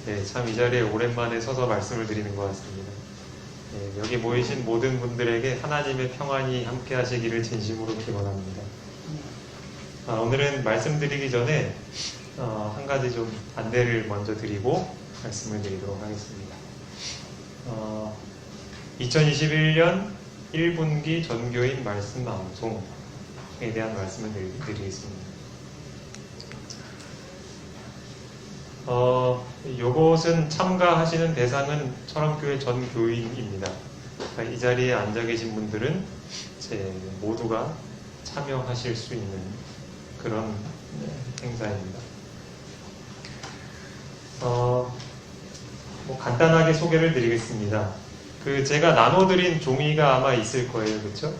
네, 참 이 자리에 오랜만에 서서 말씀을 드리는 것 같습니다. 네, 여기 모이신 모든 분들에게 하나님의 평안이 함께 하시기를 진심으로 기원합니다. 오늘은 말씀드리기 전에 한 가지 좀 안내를 먼저 드리고 말씀을 드리도록 하겠습니다. 2021년 1분기 전교인 말씀 방송에 대한 말씀을 드리겠습니다. 요것은 참가하시는 대상은 철암교회 전 교인입니다. 그러니까 이 자리에 앉아 계신 분들은 모두가 참여하실 수 있는 그런 행사입니다. 간단하게 소개를 드리겠습니다. 제가 나눠드린 종이가 아마 있을 거예요, 그렇죠?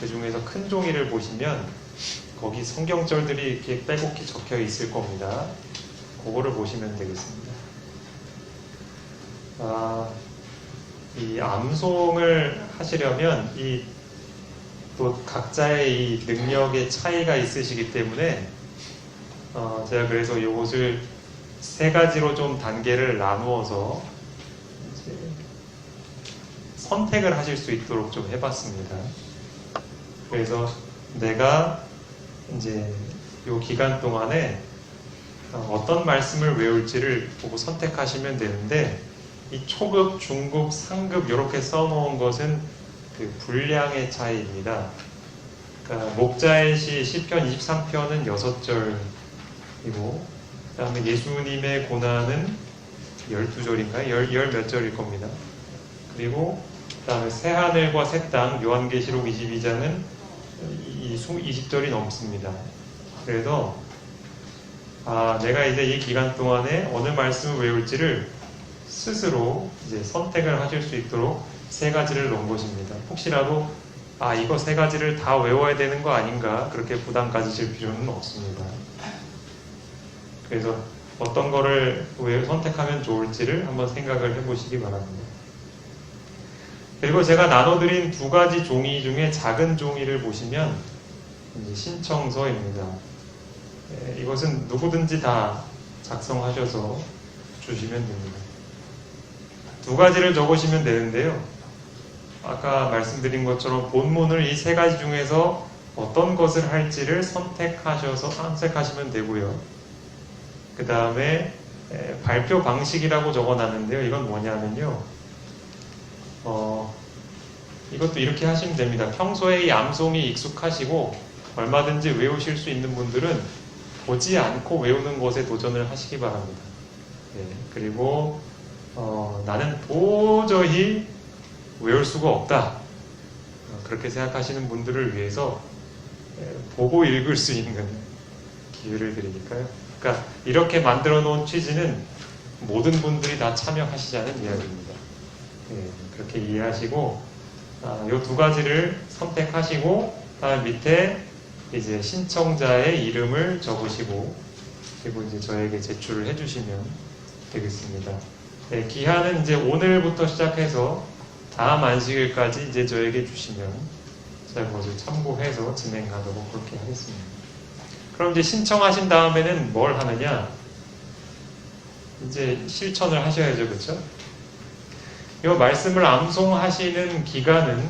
그 중에서 큰 종이를 보시면 거기 성경절들이 이렇게 빼곡히 적혀 있을 겁니다. 그거를 보시면 되겠습니다. 이 암송을 하시려면 또 각자의 이 능력의 차이가 있으시기 때문에 제가 그래서 이것을 세 가지로 좀 단계를 나누어서 이제 선택을 하실 수 있도록 좀 해봤습니다. 그래서 내가 이제 이 기간 동안에 어떤 말씀을 외울지를 보고 선택하시면 되는데, 이 초급, 중급, 상급 이렇게 써놓은 것은 그 분량의 차이입니다. 그러니까 목자의 시 시편 23편은 6절이고, 그 다음에 예수님의 고난은 12절인가요? 열 몇 절일 겁니다. 그리고 그 다음에 새하늘과 새 땅 요한계시록 22장은 20절이 넘습니다. 그래서 내가 이제 이 기간 동안에 어느 말씀을 외울지를 스스로 이제 선택을 하실 수 있도록 세 가지를 놓은 것입니다. 혹시라도 이거 세 가지를 다 외워야 되는 거 아닌가 그렇게 부담 가지실 필요는 없습니다. 그래서 어떤 거를 선택하면 좋을지를 한번 생각을 해보시기 바랍니다. 그리고 제가 나눠드린 두 가지 종이 중에 작은 종이를 보시면 이제 신청서입니다. 이것은 누구든지 다 작성하셔서 주시면 됩니다. 두 가지를 적으시면 되는데요. 아까 말씀드린 것처럼 본문을 이 세 가지 중에서 어떤 것을 할지를 선택하시면 되고요. 그 다음에 발표 방식이라고 적어놨는데요. 이건 뭐냐면요. 이것도 이렇게 하시면 됩니다. 평소에 이 암송이 익숙하시고 얼마든지 외우실 수 있는 분들은 보지 않고 외우는 것에 도전을 하시기 바랍니다. 그리고 나는 도저히 외울 수가 없다. 그렇게 생각하시는 분들을 위해서 보고 읽을 수 있는 기회를 드리니까요. 그러니까 이렇게 만들어 놓은 취지는 모든 분들이 다 참여하시자는 이야기입니다. 그렇게 이해하시고 이 두 가지를 선택하시고 다음 밑에 이제 신청자의 이름을 적으시고 그리고 이제 저에게 제출을 해주시면 되겠습니다. 기한은 이제 오늘부터 시작해서 다음 안식일까지 이제 저에게 주시면 제가 그것을 참고해서 진행하도록 그렇게 하겠습니다. 그럼 이제 신청하신 다음에는 뭘 하느냐? 이제 실천을 하셔야죠, 그렇죠? 이 말씀을 암송하시는 기간은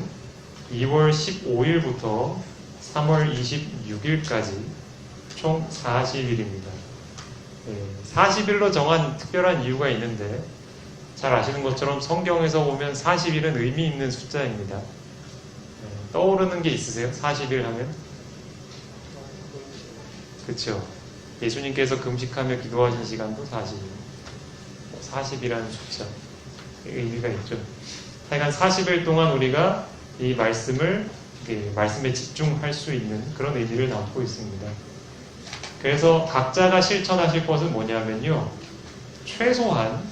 2월 15일부터 3월 26일까지 총 40일입니다. 40일로 정한 특별한 이유가 있는데 잘 아시는 것처럼 성경에서 보면 40일은 의미 있는 숫자입니다. 떠오르는 게 있으세요? 40일 하면? 그렇죠. 예수님께서 금식하며 기도하신 시간도 40일. 40이라는 숫자 의미가 있죠. 하여간 40일 동안 우리가 이 말씀에 집중할 수 있는 그런 의미를 담고 있습니다. 그래서 각자가 실천하실 것은 뭐냐면요. 최소한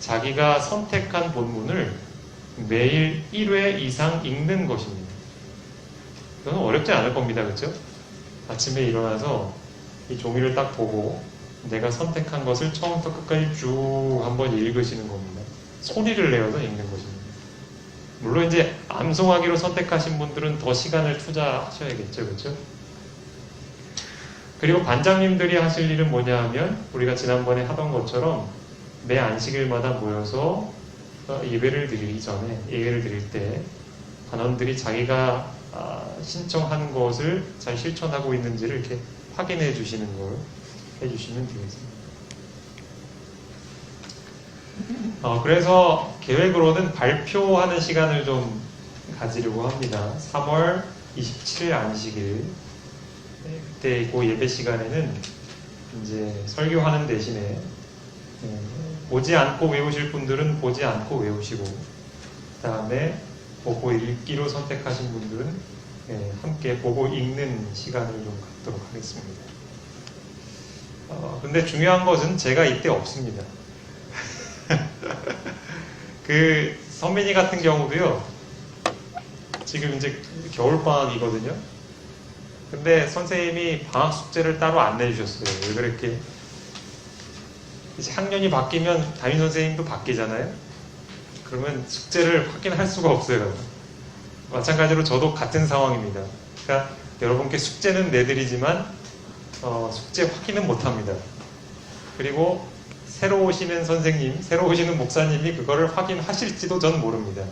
자기가 선택한 본문을 매일 1회 이상 읽는 것입니다. 이건 어렵지 않을 겁니다. 그렇죠? 아침에 일어나서 이 종이를 딱 보고 내가 선택한 것을 처음부터 끝까지 쭉 한번 읽으시는 겁니다. 소리를 내어서 읽는 것입니다. 물론 이제 암송하기로 선택하신 분들은 더 시간을 투자하셔야겠죠. 그렇죠? 그리고 반장님들이 하실 일은 뭐냐 하면 우리가 지난번에 하던 것처럼 매 안식일마다 모여서 예배를 드리기 전에 예배를 드릴 때 단원들이 자기가 신청한 것을 잘 실천하고 있는지를 이렇게 확인해 주시는 걸 해주시면 되겠습니다. 그래서 계획으로는 발표하는 시간을 좀 가지려고 합니다. 3월 27일 안식일 그때 그 예배 시간에는 이제 설교하는 대신에 보지 않고 외우실 분들은 보지 않고 외우시고, 그 다음에 보고 읽기로 선택하신 분들은 함께 보고 읽는 시간을 좀 갖도록 하겠습니다. 근데 중요한 것은 제가 이때 없습니다. 그 선민이 같은 경우도요, 지금 이제 겨울방학이거든요. 근데 선생님이 방학 숙제를 따로 안 내주셨어요. 왜 그렇게? 이제 학년이 바뀌면 담임 선생님도 바뀌잖아요. 그러면 숙제를 확인할 수가 없어요. 마찬가지로 저도 같은 상황입니다. 그러니까 여러분께 숙제는 내드리지만 숙제 확인은 못합니다. 그리고 새로 오시는 선생님, 새로 오시는 목사님이 그거를 확인하실지도 저는 모릅니다.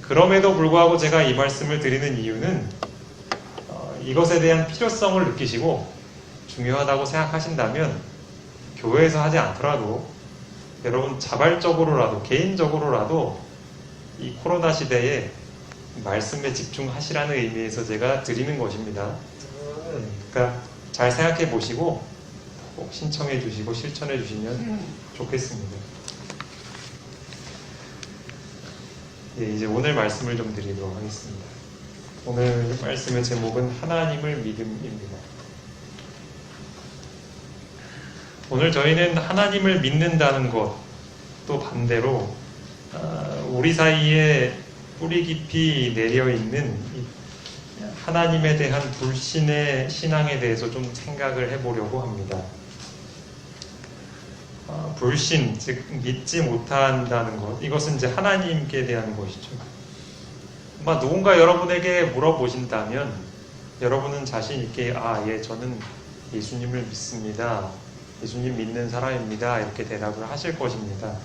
그럼에도 불구하고 제가 이 말씀을 드리는 이유는 이것에 대한 필요성을 느끼시고 중요하다고 생각하신다면 교회에서 하지 않더라도 여러분 자발적으로라도 개인적으로라도 이 코로나 시대에 말씀에 집중하시라는 의미에서 제가 드리는 것입니다. 그러니까 잘 생각해 보시고 꼭 신청해 주시고 실천해 주시면 좋겠습니다. 이제 오늘 말씀을 좀 드리도록 하겠습니다. 오늘 말씀의 제목은 하나님을 믿음입니다. 오늘 저희는 하나님을 믿는다는 것, 또 반대로 우리 사이에 뿌리 깊이 내려있는 하나님에 대한 불신의 신앙에 대해서 좀 생각을 해보려고 합니다. 불신, 즉 믿지 못한다는 것, 이것은 이제 하나님께 대한 것이죠. 누군가 여러분에게 물어보신다면 여러분은 자신 있게 저는 예수님을 믿습니다. 예수님 믿는 사람입니다. 이렇게 대답을 하실 것입니다.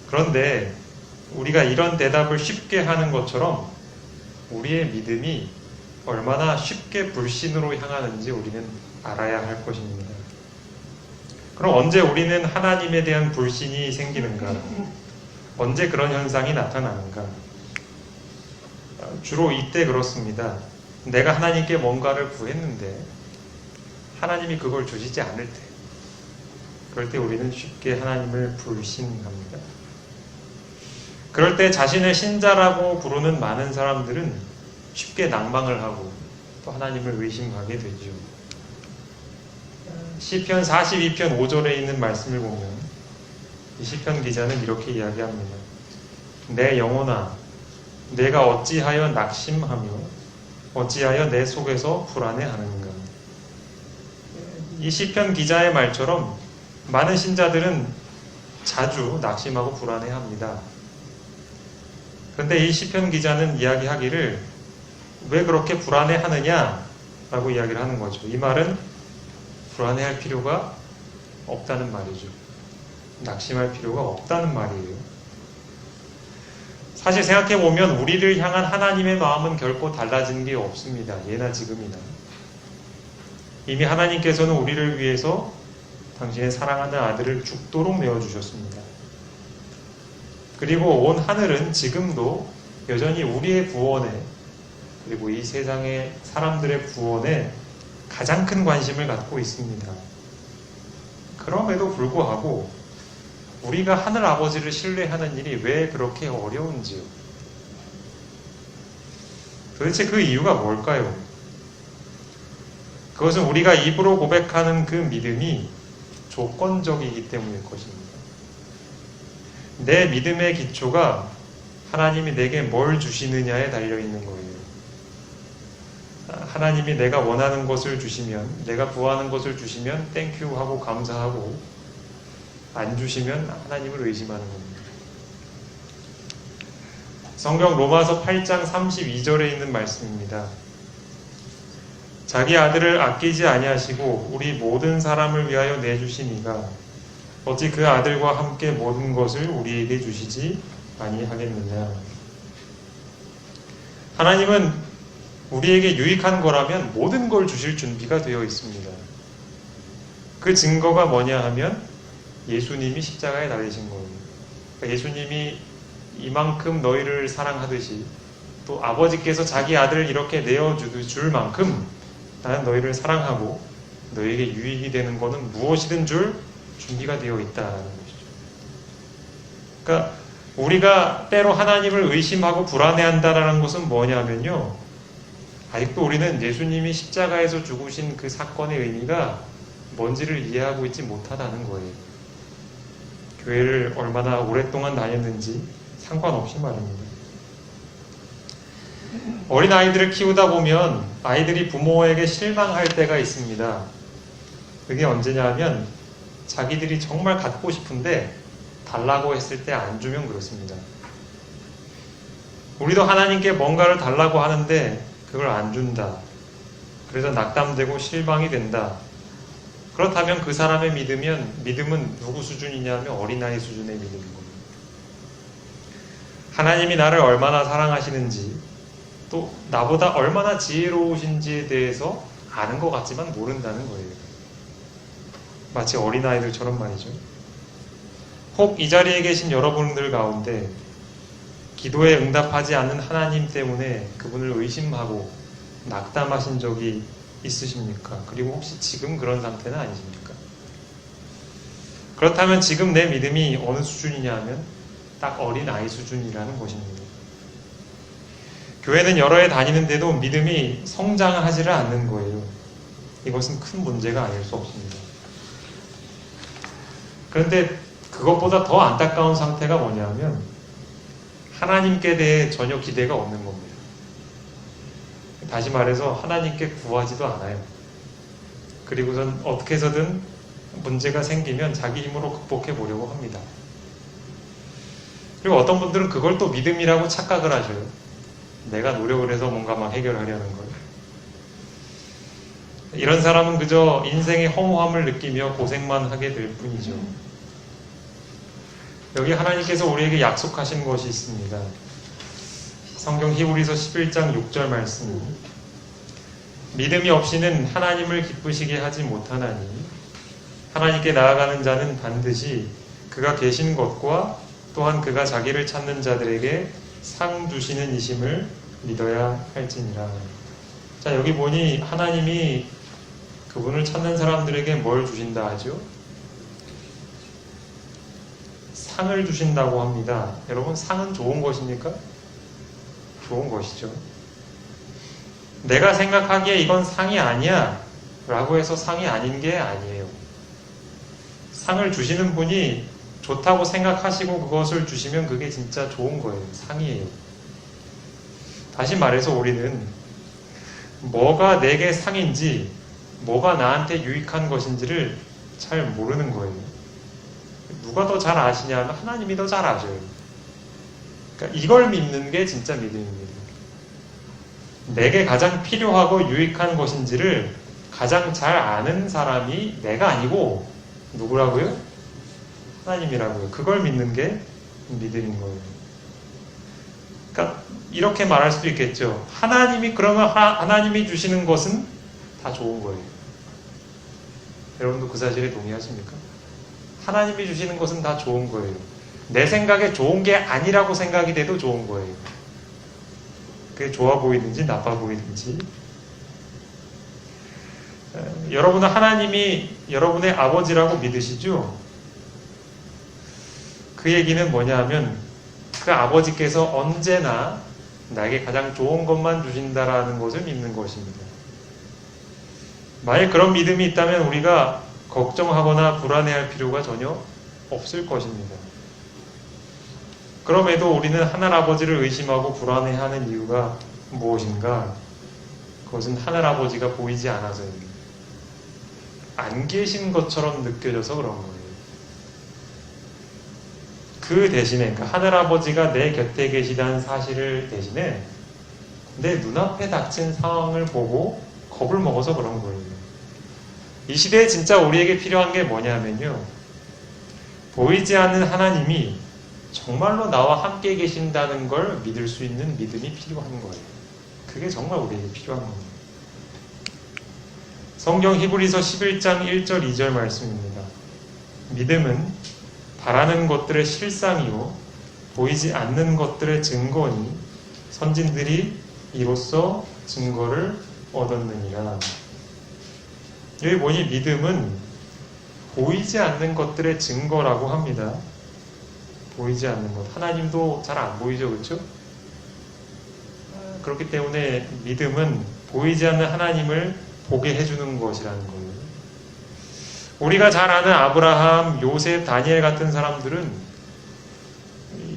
그런데 우리가 이런 대답을 쉽게 하는 것처럼 우리의 믿음이 얼마나 쉽게 불신으로 향하는지 우리는 알아야 할 것입니다. 그럼 언제 우리는 하나님에 대한 불신이 생기는가? 언제 그런 현상이 나타나는가? 주로 이때 그렇습니다. 내가 하나님께 뭔가를 구했는데 하나님이 그걸 주시지 않을 때, 그럴 때 우리는 쉽게 하나님을 불신합니다. 그럴 때 자신을 신자라고 부르는 많은 사람들은 쉽게 낭망을 하고 또 하나님을 의심하게 되죠. 시편 42편 5절에 있는 말씀을 보면 이 시편 기자는 이렇게 이야기합니다. 내 영혼아, 내가 어찌하여 낙심하며 어찌하여 내 속에서 불안해하는가. 이 시편 기자의 말처럼 많은 신자들은 자주 낙심하고 불안해합니다. 그런데 이 시편 기자는 이야기하기를 왜 그렇게 불안해하느냐라고 이야기를 하는 거죠. 이 말은 불안해할 필요가 없다는 말이죠. 낙심할 필요가 없다는 말이에요. 사실 생각해보면 우리를 향한 하나님의 마음은 결코 달라진 게 없습니다. 예나 지금이나. 이미 하나님께서는 우리를 위해서 당신의 사랑하는 아들을 죽도록 내어주셨습니다. 그리고 온 하늘은 지금도 여전히 우리의 구원에, 그리고 이 세상의 사람들의 구원에 가장 큰 관심을 갖고 있습니다. 그럼에도 불구하고 우리가 하늘 아버지를 신뢰하는 일이 왜 그렇게 어려운지요? 도대체 그 이유가 뭘까요? 그것은 우리가 입으로 고백하는 그 믿음이 조건적이기 때문일 것입니다. 내 믿음의 기초가 하나님이 내게 뭘 주시느냐에 달려있는 거예요. 하나님이 내가 원하는 것을 주시면, 내가 구하는 것을 주시면 땡큐 하고 감사하고, 안 주시면 하나님을 의심하는 겁니다. 성경 로마서 8장 32절에 있는 말씀입니다. 자기 아들을 아끼지 아니하시고 우리 모든 사람을 위하여 내주신 이가 어찌 그 아들과 함께 모든 것을 우리에게 주시지 아니하겠느냐. 하나님은 우리에게 유익한 거라면 모든 걸 주실 준비가 되어 있습니다. 그 증거가 뭐냐 하면 예수님이 십자가에 달리신 거예요. 그러니까 예수님이 이만큼 너희를 사랑하듯이 또 아버지께서 자기 아들을 이렇게 내어줄 만큼 나는 너희를 사랑하고 너희에게 유익이 되는 것은 무엇이든 줄 준비가 되어 있다는 것이죠. 그러니까 우리가 때로 하나님을 의심하고 불안해한다는 것은 뭐냐면요, 아직도 우리는 예수님이 십자가에서 죽으신 그 사건의 의미가 뭔지를 이해하고 있지 못하다는 거예요. 교회를 얼마나 오랫동안 다녔는지 상관없이 말입니다. 어린 아이들을 키우다 보면 아이들이 부모에게 실망할 때가 있습니다. 그게 언제냐 하면 자기들이 정말 갖고 싶은데 달라고 했을 때 안 주면 그렇습니다. 우리도 하나님께 뭔가를 달라고 하는데 그걸 안 준다. 그래서 낙담되고 실망이 된다. 그렇다면 그 사람의 믿음은 누구 수준이냐면 어린아이 수준의 믿음인 겁니다. 하나님이 나를 얼마나 사랑하시는지 또 나보다 얼마나 지혜로우신지에 대해서 아는 것 같지만 모른다는 거예요. 마치 어린아이들처럼 말이죠. 혹 이 자리에 계신 여러분들 가운데 기도에 응답하지 않는 하나님 때문에 그분을 의심하고 낙담하신 적이 있으십니까? 그리고 혹시 지금 그런 상태는 아니십니까? 그렇다면 지금 내 믿음이 어느 수준이냐 하면 딱 어린아이 수준이라는 것입니다. 교회는 여러 해 다니는데도 믿음이 성장을 하지를 않는 거예요. 이것은 큰 문제가 아닐 수 없습니다. 그런데 그것보다 더 안타까운 상태가 뭐냐면 하나님께 대해 전혀 기대가 없는 겁니다. 다시 말해서 하나님께 구하지도 않아요. 그리고선 어떻게 해서든 문제가 생기면 자기 힘으로 극복해 보려고 합니다. 그리고 어떤 분들은 그걸 또 믿음이라고 착각을 하셔요. 내가 노력을 해서 뭔가 막 해결하려는 걸. 이런 사람은 그저 인생의 허무함을 느끼며 고생만 하게 될 뿐이죠. 여기 하나님께서 우리에게 약속하신 것이 있습니다. 성경 히브리서 11장 6절 말씀. 믿음이 없이는 하나님을 기쁘시게 하지 못하나니 하나님께 나아가는 자는 반드시 그가 계신 것과 또한 그가 자기를 찾는 자들에게 상 주시는 이심을 믿어야 할지니라. 자, 여기 보니 하나님이 그분을 찾는 사람들에게 뭘 주신다 하죠? 상을 주신다고 합니다. 여러분, 상은 좋은 것입니까? 좋은 것이죠. 내가 생각하기에 이건 상이 아니야 라고 해서 상이 아닌 게 아니에요. 상을 주시는 분이 좋다고 생각하시고 그것을 주시면 그게 진짜 좋은 거예요. 상이에요. 다시 말해서 우리는 뭐가 내게 상인지 뭐가 나한테 유익한 것인지를 잘 모르는 거예요. 누가 더 잘 아시냐면 하나님이 더 잘 아셔요. 그러니까 이걸 믿는 게 진짜 믿음입니다. 내게 가장 필요하고 유익한 것인지를 가장 잘 아는 사람이 내가 아니고 누구라고요? 하나님이라고요. 그걸 믿는 게 믿음인 거예요. 그러니까 이렇게 말할 수도 있겠죠. 하나님이 그러면 하나님이 주시는 것은 다 좋은 거예요. 여러분도 그 사실에 동의하십니까? 하나님이 주시는 것은 다 좋은 거예요. 내 생각에 좋은 게 아니라고 생각이 돼도 좋은 거예요. 그게 좋아 보이든지 나빠 보이든지. 여러분은 하나님이 여러분의 아버지라고 믿으시죠? 그 얘기는 뭐냐 하면 그 아버지께서 언제나 나에게 가장 좋은 것만 주신다라는 것을 믿는 것입니다. 만약 그런 믿음이 있다면 우리가 걱정하거나 불안해할 필요가 전혀 없을 것입니다. 그럼에도 우리는 하늘아버지를 의심하고 불안해하는 이유가 무엇인가? 그것은 하늘아버지가 보이지 않아서입니다. 안 계신 것처럼 느껴져서 그런 거예요. 그 대신에, 그러니까 하늘아버지가 내 곁에 계시다는 사실을 대신에 내 눈앞에 닥친 상황을 보고 겁을 먹어서 그런 거예요. 이 시대에 진짜 우리에게 필요한 게 뭐냐면요, 보이지 않는 하나님이 정말로 나와 함께 계신다는 걸 믿을 수 있는 믿음이 필요한 거예요. 그게 정말 우리에게 필요한 겁니다. 성경 히브리서 11장 1절 2절 말씀입니다. 믿음은 바라는 것들의 실상이요 보이지 않는 것들의 증거니 선진들이 이로써 증거를 얻었느니라. 여기 보니 믿음은 보이지 않는 것들의 증거라고 합니다. 보이지 않는 것. 하나님도 잘 안 보이죠, 그렇죠? 그렇기 때문에 믿음은 보이지 않는 하나님을 보게 해주는 것이라는 거예요. 우리가 잘 아는 아브라함, 요셉, 다니엘 같은 사람들은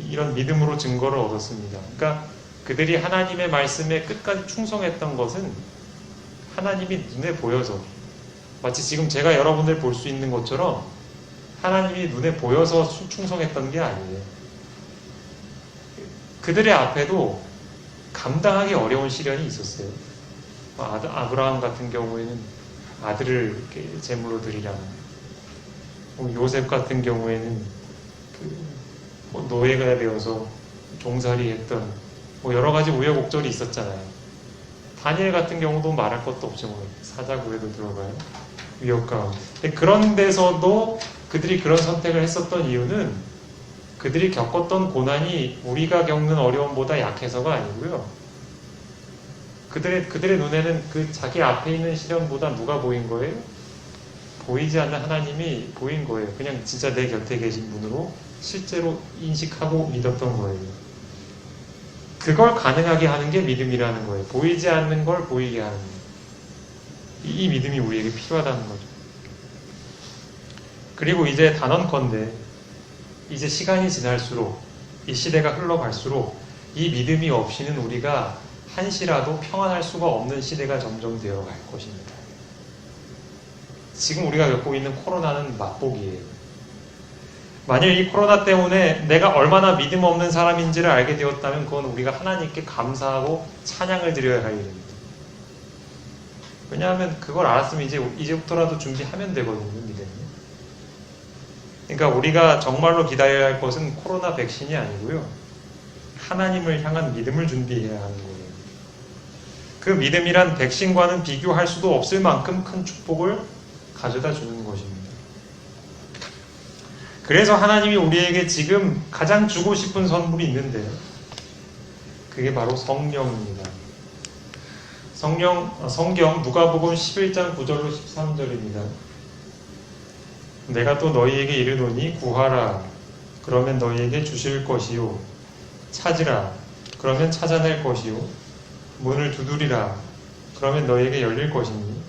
이런 믿음으로 증거를 얻었습니다. 그러니까 그들이 하나님의 말씀에 끝까지 충성했던 것은 하나님이 눈에 보여서, 마치 지금 제가 여러분들 볼 수 있는 것처럼 하나님이 눈에 보여서 충성했던 게 아니에요. 그들의 앞에도 감당하기 어려운 시련이 있었어요. 아브라함 같은 경우에는 아들을 이렇게 제물로 드리라. 요셉 같은 경우에는 노예가 되어서 종살이했던 여러 가지 우여곡절이 있었잖아요. 다니엘 같은 경우도 말할 것도 없죠. 사자굴에도 들어가요. 위협감. 그런 데서도 그들이 그런 선택을 했었던 이유는 그들이 겪었던 고난이 우리가 겪는 어려움보다 약해서가 아니고요. 그들의 눈에는 그 자기 앞에 있는 시련보다 누가 보인 거예요? 보이지 않는 하나님이 보인 거예요. 그냥 진짜 내 곁에 계신 분으로 실제로 인식하고 믿었던 거예요. 그걸 가능하게 하는 게 믿음이라는 거예요. 보이지 않는 걸 보이게 하는 거예요. 이 믿음이 우리에게 필요하다는 거죠. 그리고 이제 단언컨대 이제 시간이 지날수록 이 시대가 흘러갈수록 이 믿음이 없이는 우리가 한시라도 평안할 수가 없는 시대가 점점 되어갈 것입니다. 지금 우리가 겪고 있는 코로나는 맛보기예요. 만일 이 코로나 때문에 내가 얼마나 믿음 없는 사람인지를 알게 되었다면 그건 우리가 하나님께 감사하고 찬양을 드려야 할 일입니다. 왜냐하면 그걸 알았으면 이제부터라도 준비하면 되거든요, 믿음이. 그러니까 우리가 정말로 기다려야 할 것은 코로나 백신이 아니고요. 하나님을 향한 믿음을 준비해야 하는 거예요. 그 믿음이란 백신과는 비교할 수도 없을 만큼 큰 축복을 가져다 주는 것입니다. 그래서 하나님이 우리에게 지금 가장 주고 싶은 선물이 있는데 그게 바로 성령입니다. 성경 누가복음 11장 9절로 13절입니다. 내가 또 너희에게 이르노니 구하라 그러면 너희에게 주실 것이요 찾으라 그러면 찾아낼 것이요 문을 두드리라 그러면 너희에게 열릴 것이니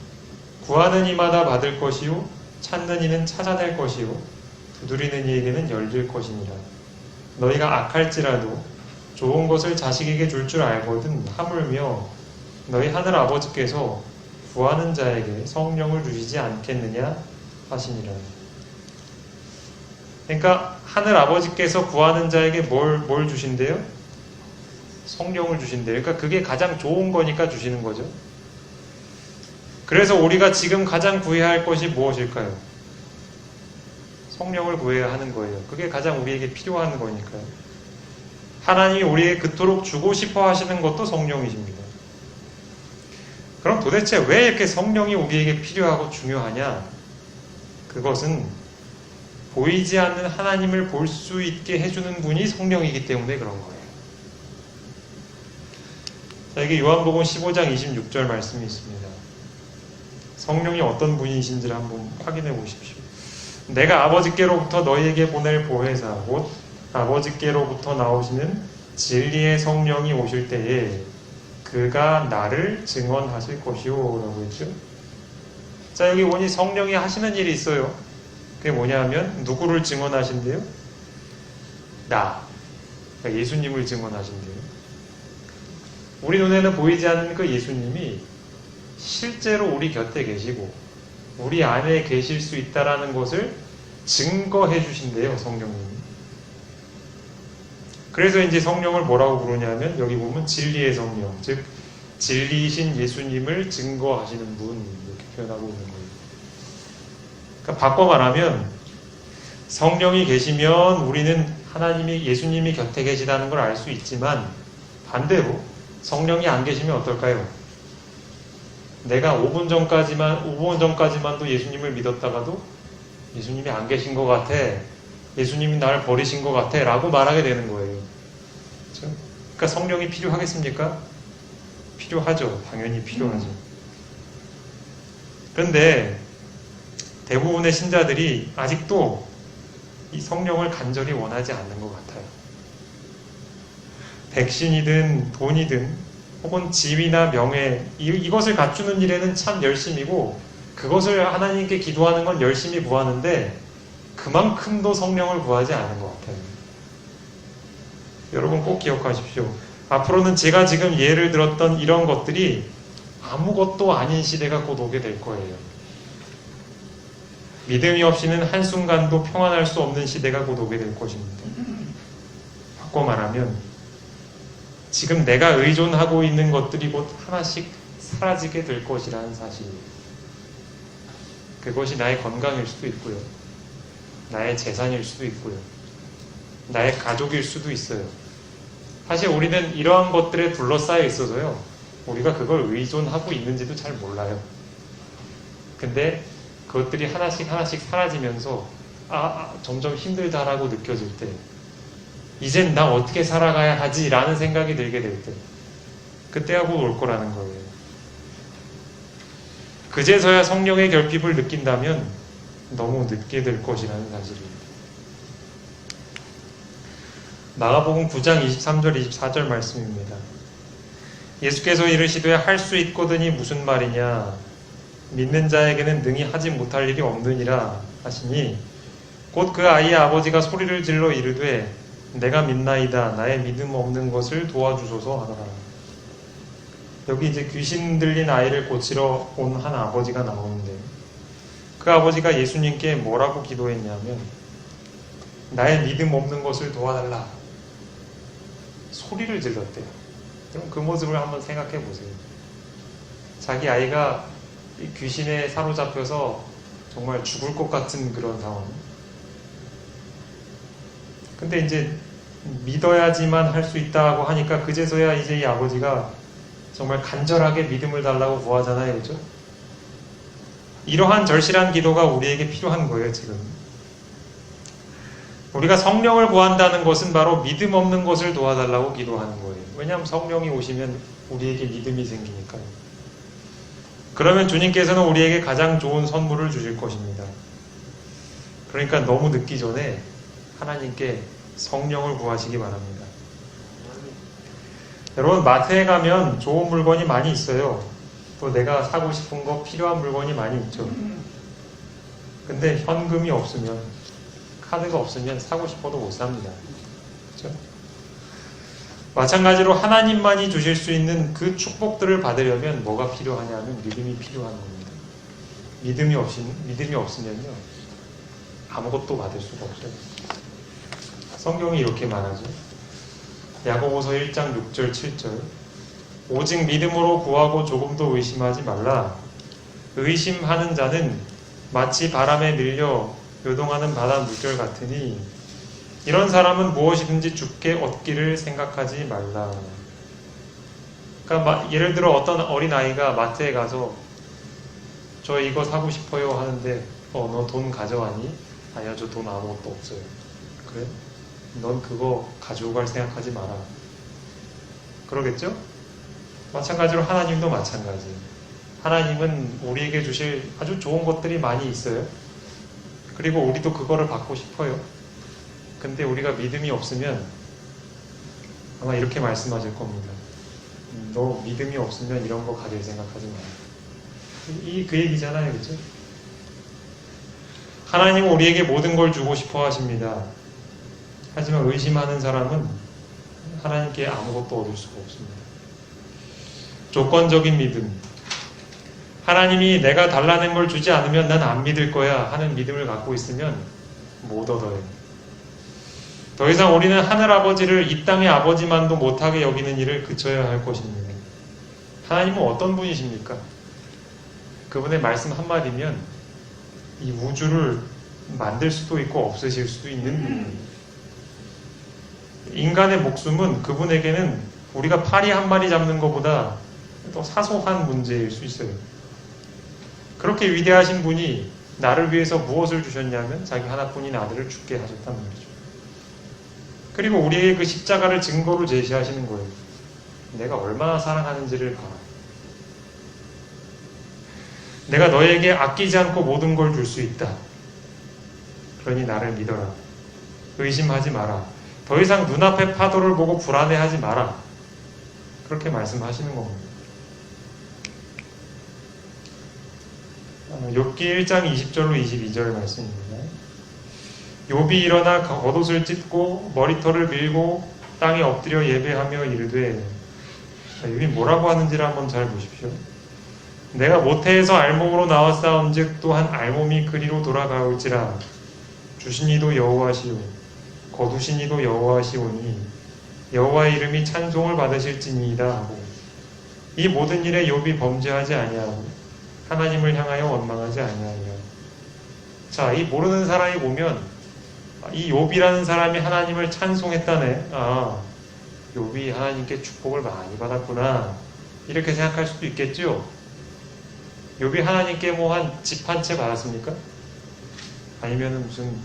구하는 이마다 받을 것이요 찾는 이는 찾아낼 것이요 두드리는 이에게는 열릴 것이니라. 너희가 악할지라도 좋은 것을 자식에게 줄 줄 알거든 하물며 너희 하늘 아버지께서 구하는 자에게 성령을 주시지 않겠느냐 하시니라. 그러니까 하늘 아버지께서 구하는 자에게 뭘 주신대요? 성령을 주신대요. 그러니까 그게 가장 좋은 거니까 주시는 거죠. 그래서 우리가 지금 가장 구해야 할 것이 무엇일까요? 성령을 구해야 하는 거예요. 그게 가장 우리에게 필요한 거니까요. 하나님이 우리에게 그토록 주고 싶어 하시는 것도 성령이십니다. 그럼 도대체 왜 이렇게 성령이 우리에게 필요하고 중요하냐? 그것은 보이지 않는 하나님을 볼 수 있게 해주는 분이 성령이기 때문에 그런 거예요. 자, 이게 요한복음 15장 26절 말씀이 있습니다. 성령이 어떤 분이신지를 한번 확인해 보십시오. 내가 아버지께로부터 너희에게 보낼 보혜사 곧 아버지께로부터 나오시는 진리의 성령이 오실 때에 그가 나를 증언하실 것이요 라고 했죠. 자, 여기 보니 성령이 하시는 일이 있어요. 그게 뭐냐면 누구를 증언하신대요? 그러니까 예수님을 증언하신대요. 우리 눈에는 보이지 않는 그 예수님이 실제로 우리 곁에 계시고 우리 안에 계실 수 있다라는 것을 증거해 주신대요, 성령님이. 그래서 이제 성령을 뭐라고 부르냐면 여기 보면 진리의 성령, 즉 진리이신 예수님을 증거하시는 분 이렇게 표현하고 있는 거예요. 그러니까 바꿔 말하면 성령이 계시면 우리는 예수님이 곁에 계시다는 걸 알 수 있지만 반대로 성령이 안 계시면 어떨까요? 내가 5분 전까지만도 예수님을 믿었다가도 예수님이 안 계신 것 같아. 예수님이 나를 버리신 것 같아. 라고 말하게 되는 거예요. 그렇죠? 그러니까 성령이 필요하겠습니까? 필요하죠. 당연히 필요하죠. 그런데 대부분의 신자들이 아직도 이 성령을 간절히 원하지 않는 것 같아요. 백신이든 돈이든 혹은 지위나 명예 이것을 갖추는 일에는 참 열심이고 그것을 하나님께 기도하는 건 열심히 구하는데 그만큼도 성령을 구하지 않은 것 같아요. 여러분 꼭 기억하십시오. 앞으로는 제가 지금 예를 들었던 이런 것들이 아무것도 아닌 시대가 곧 오게 될 거예요. 믿음이 없이는 한순간도 평안할 수 없는 시대가 곧 오게 될 것입니다. 바꿔 말하면 지금 내가 의존하고 있는 것들이 곧 하나씩 사라지게 될 것이라는 사실이에요. 그것이 나의 건강일 수도 있고요. 나의 재산일 수도 있고요. 나의 가족일 수도 있어요. 사실 우리는 이러한 것들에 둘러싸여 있어서요. 우리가 그걸 의존하고 있는지도 잘 몰라요. 근데 그것들이 하나씩 사라지면서 점점 힘들다라고 느껴질 때 이젠 나 어떻게 살아가야 하지? 라는 생각이 들게 될 때 그때가 곧 올 거라는 거예요. 그제서야 성령의 결핍을 느낀다면 너무 늦게 될 것이라는 사실입니다. 마가복음 9장 23절 24절 말씀입니다. 예수께서 이르시되 할 수 있거든이 무슨 말이냐 믿는 자에게는 능히 하지 못할 일이 없느니라 하시니 곧 그 아이의 아버지가 소리를 질러 이르되 내가 믿나이다 나의 믿음 없는 것을 도와주소서 하더라. 여기 이제 귀신 들린 아이를 고치러 온 한 아버지가 나오는데 그 아버지가 예수님께 뭐라고 기도했냐면 나의 믿음 없는 것을 도와달라 소리를 질렀대요. 그럼 그 모습을 한번 생각해 보세요. 자기 아이가 귀신에 사로잡혀서 정말 죽을 것 같은 그런 상황. 근데 이제 믿어야지만 할 수 있다고 하니까 그제서야 이제 이 아버지가 정말 간절하게 믿음을 달라고 구하잖아요. 그렇죠? 이러한 절실한 기도가 우리에게 필요한 거예요. 지금 우리가 성령을 구한다는 것은 바로 믿음 없는 것을 도와달라고 기도하는 거예요. 왜냐하면 성령이 오시면 우리에게 믿음이 생기니까요. 그러면 주님께서는 우리에게 가장 좋은 선물을 주실 것입니다. 그러니까 너무 늦기 전에 하나님께 성령을 구하시기 바랍니다. 여러분 마트에 가면 좋은 물건이 많이 있어요. 또 내가 사고 싶은 거 필요한 물건이 많이 있죠. 근데 현금이 없으면 카드가 없으면 사고 싶어도 못 삽니다. 그렇죠? 마찬가지로 하나님만이 주실 수 있는 그 축복들을 받으려면 뭐가 필요하냐면 믿음이 필요한 겁니다. 믿음이 없으면요 아무것도 받을 수가 없어요. 성경이 이렇게 말하죠. 야고보서 1장 6절 7절 오직 믿음으로 구하고 조금도 의심하지 말라. 의심하는 자는 마치 바람에 밀려 요동하는 바다 물결 같으니 이런 사람은 무엇이든지 죽게 얻기를 생각하지 말라. 그러니까 예를 들어 어떤 어린아이가 마트에 가서 저 이거 사고 싶어요 하는데 너 돈 가져왔니? 아니야 저 돈 아무것도 없어요. 그래? 넌 그거 가지고 갈 생각하지 마라. 그러겠죠? 마찬가지로 하나님도 마찬가지. 하나님은 우리에게 주실 아주 좋은 것들이 많이 있어요. 그리고 우리도 그거를 받고 싶어요. 근데 우리가 믿음이 없으면 아마 이렇게 말씀하실 겁니다. 너 믿음이 없으면 이런 거 가질 생각하지 마. 그 얘기잖아요. 그렇죠? 하나님은 우리에게 모든 걸 주고 싶어 하십니다. 하지만 의심하는 사람은 하나님께 아무것도 얻을 수가 없습니다. 조건적인 믿음. 하나님이 내가 달라는 걸 주지 않으면 난 안 믿을 거야 하는 믿음을 갖고 있으면 못 얻어요. 더 이상 우리는 하늘아버지를 이 땅의 아버지만도 못하게 여기는 일을 그쳐야 할 것입니다. 하나님은 어떤 분이십니까? 그분의 말씀 한마디면 이 우주를 만들 수도 있고 없으실 수도 있는 분입니다. 인간의 목숨은 그분에게는 우리가 파리 한 마리 잡는 것보다 더 사소한 문제일 수 있어요. 그렇게 위대하신 분이 나를 위해서 무엇을 주셨냐면 자기 하나뿐인 아들을 죽게 하셨단 말이죠. 그리고 우리의 그 십자가를 증거로 제시하시는 거예요. 내가 얼마나 사랑하는지를 봐라. 내가 너에게 아끼지 않고 모든 걸 줄 수 있다. 그러니 나를 믿어라. 의심하지 마라. 더 이상 눈앞의 파도를 보고 불안해하지 마라. 그렇게 말씀하시는 겁니다. 욥기 1장 20절로 22절 말씀입니다. 욥이 일어나 겉옷을 찢고 머리털을 밀고 땅에 엎드려 예배하며 이르되, 욥이 뭐라고 하는지를 한번 잘 보십시오. 내가 모태에서 알몸으로 나왔사온즉 또한 알몸이 그리로 돌아가올지라. 주신 이도 여호와시오 거두신 이도 여호와시오니 여호와의 이름이 찬송을 받으실지니이다 하고, 이 모든 일에 욥이 범죄하지 아니하고 하나님을 향하여 원망하지 아니하며. 자, 이 모르는 사람이 보면 이 욥이라는 사람이 하나님을 찬송했다네. 아, 욥이 하나님께 축복을 많이 받았구나, 이렇게 생각할 수도 있겠죠. 욥이 하나님께 뭐 한 집 한 채 받았습니까? 아니면은 무슨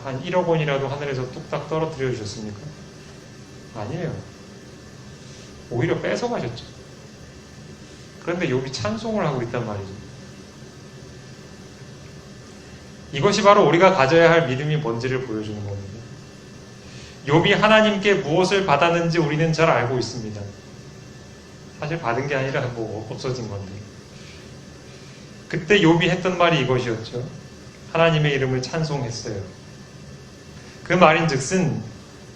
한 1억 원이라도 하늘에서 뚝딱 떨어뜨려 주셨습니까? 아니에요. 오히려 뺏어가셨죠. 그런데 욥이 찬송을 하고 있단 말이죠. 이것이 바로 우리가 가져야 할 믿음이 뭔지를 보여주는 겁니다. 욥이 하나님께 무엇을 받았는지 우리는 잘 알고 있습니다. 사실 받은 게 아니라 뭐 없어진 건데. 그때 욥이 했던 말이 이것이었죠. 하나님의 이름을 찬송했어요. 그 말인즉슨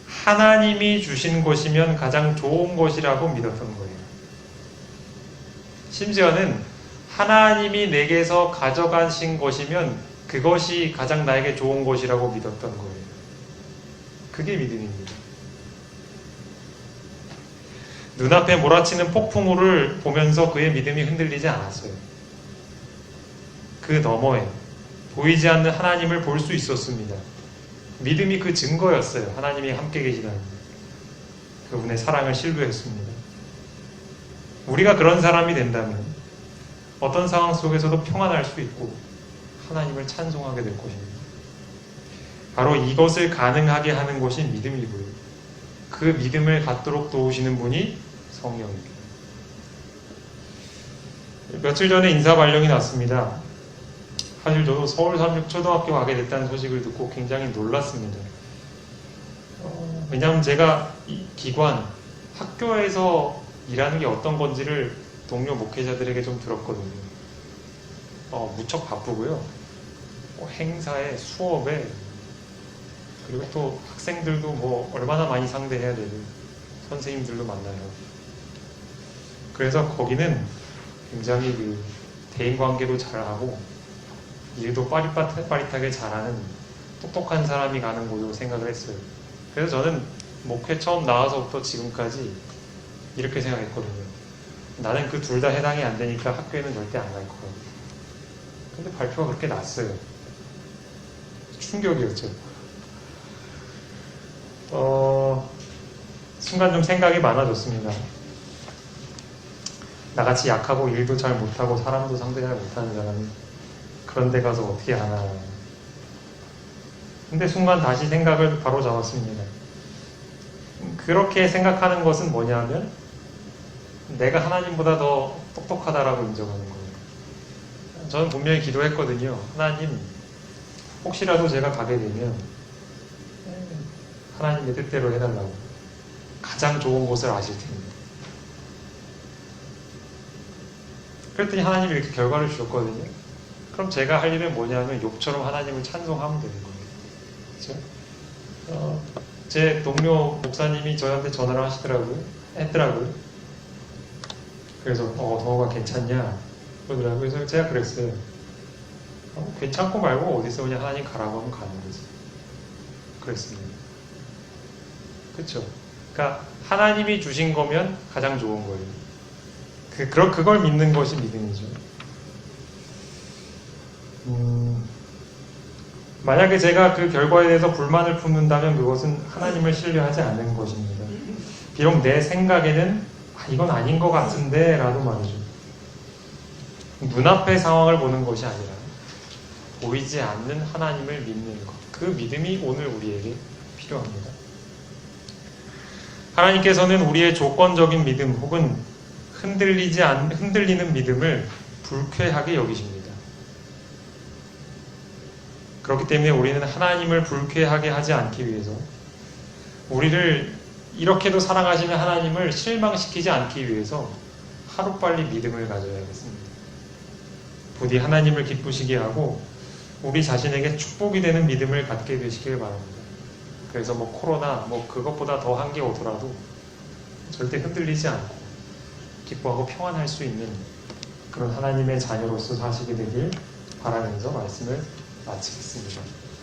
하나님이 주신 것이면 가장 좋은 것이라고 믿었던 거예요. 심지어는 하나님이 내게서 가져가신 것이면 그것이 가장 나에게 좋은 것이라고 믿었던 거예요. 그게 믿음입니다. 눈앞에 몰아치는 폭풍우를 보면서 그의 믿음이 흔들리지 않았어요. 그 너머에 보이지 않는 하나님을 볼 수 있었습니다. 믿음이 그 증거였어요. 하나님이 함께 계시다는 그분의 사랑을 신뢰했습니다. 우리가 그런 사람이 된다면 어떤 상황 속에서도 평안할 수 있고 하나님을 찬송하게 될 것입니다. 바로 이것을 가능하게 하는 것이 믿음이고요. 그 믿음을 갖도록 도우시는 분이 성령입니다. 며칠 전에 인사발령이 났습니다. 사실 저도 서울 삼육초등학교 가게 됐다는 소식을 듣고 굉장히 놀랐습니다. 왜냐하면 제가 이 기관, 학교에서 일하는 게 어떤 건지를 동료 목회자들에게 좀 들었거든요. 무척 바쁘고요. 행사에, 수업에, 그리고 또 학생들도 뭐 얼마나 많이 상대해야 되고 선생님들도 만나요. 그래서 거기는 굉장히 그 대인관계도 잘하고 일도 빠릿빠릿하게 잘하는 똑똑한 사람이 가는 곳으로 생각을 했어요. 그래서 저는 목회 처음 나와서부터 지금까지 이렇게 생각했거든요. 나는 그 둘 다 해당이 안 되니까 학교에는 절대 안 갈 거예요. 근데 발표가 그렇게 났어요. 충격이었죠. 순간 좀 생각이 많아졌습니다. 나같이 약하고 일도 잘 못하고 사람도 상대 잘 못하는 사람이 그런 데 가서 어떻게 하나. 근데 순간 다시 생각을 바로 잡았습니다. 그렇게 생각하는 것은 뭐냐면 내가 하나님보다 더 똑똑하다라고 인정하는 거예요. 저는 분명히 기도했거든요. 하나님, 혹시라도 제가 가게 되면 하나님의 뜻대로 해달라고. 가장 좋은 곳을 아실 테니. 그랬더니 하나님이 이렇게 결과를 주셨거든요. 그럼 제가 할 일은 뭐냐면 욥처럼 하나님을 찬송하면 되는 거예요. 그렇죠? 제 동료 목사님이 저한테 전화를 했더라고요. 그래서 동호가 괜찮냐? 그러더라고요. 그래서 제가 그랬어요. 괜찮고 말고 어디서 그냥 하나님 가라고 하면 가는 거지. 그랬습니다. 그렇죠? 그러니까 하나님이 주신 거면 가장 좋은 거예요. 그걸 믿는 것이 믿음이죠. 만약에 제가 그 결과에 대해서 불만을 품는다면 그것은 하나님을 신뢰하지 않는 것입니다. 비록 내 생각에는 이건 아닌 것 같은데 라도 말이죠. 눈앞의 상황을 보는 것이 아니라 보이지 않는 하나님을 믿는 것. 그 믿음이 오늘 우리에게 필요합니다. 하나님께서는 우리의 조건적인 믿음 혹은 흔들리는 믿음을 불쾌하게 여기십니다. 그렇기 때문에 우리는 하나님을 불쾌하게 하지 않기 위해서 우리를 이렇게도 사랑하시는 하나님을 실망시키지 않기 위해서 하루빨리 믿음을 가져야겠습니다. 부디 하나님을 기쁘시게 하고 우리 자신에게 축복이 되는 믿음을 갖게 되시길 바랍니다. 그래서 코로나 그것보다 더한 게 오더라도 절대 흔들리지 않고 기뻐하고 평안할 수 있는 그런 하나님의 자녀로서 사시게 되길 바라면서 말씀을 마치겠습니다.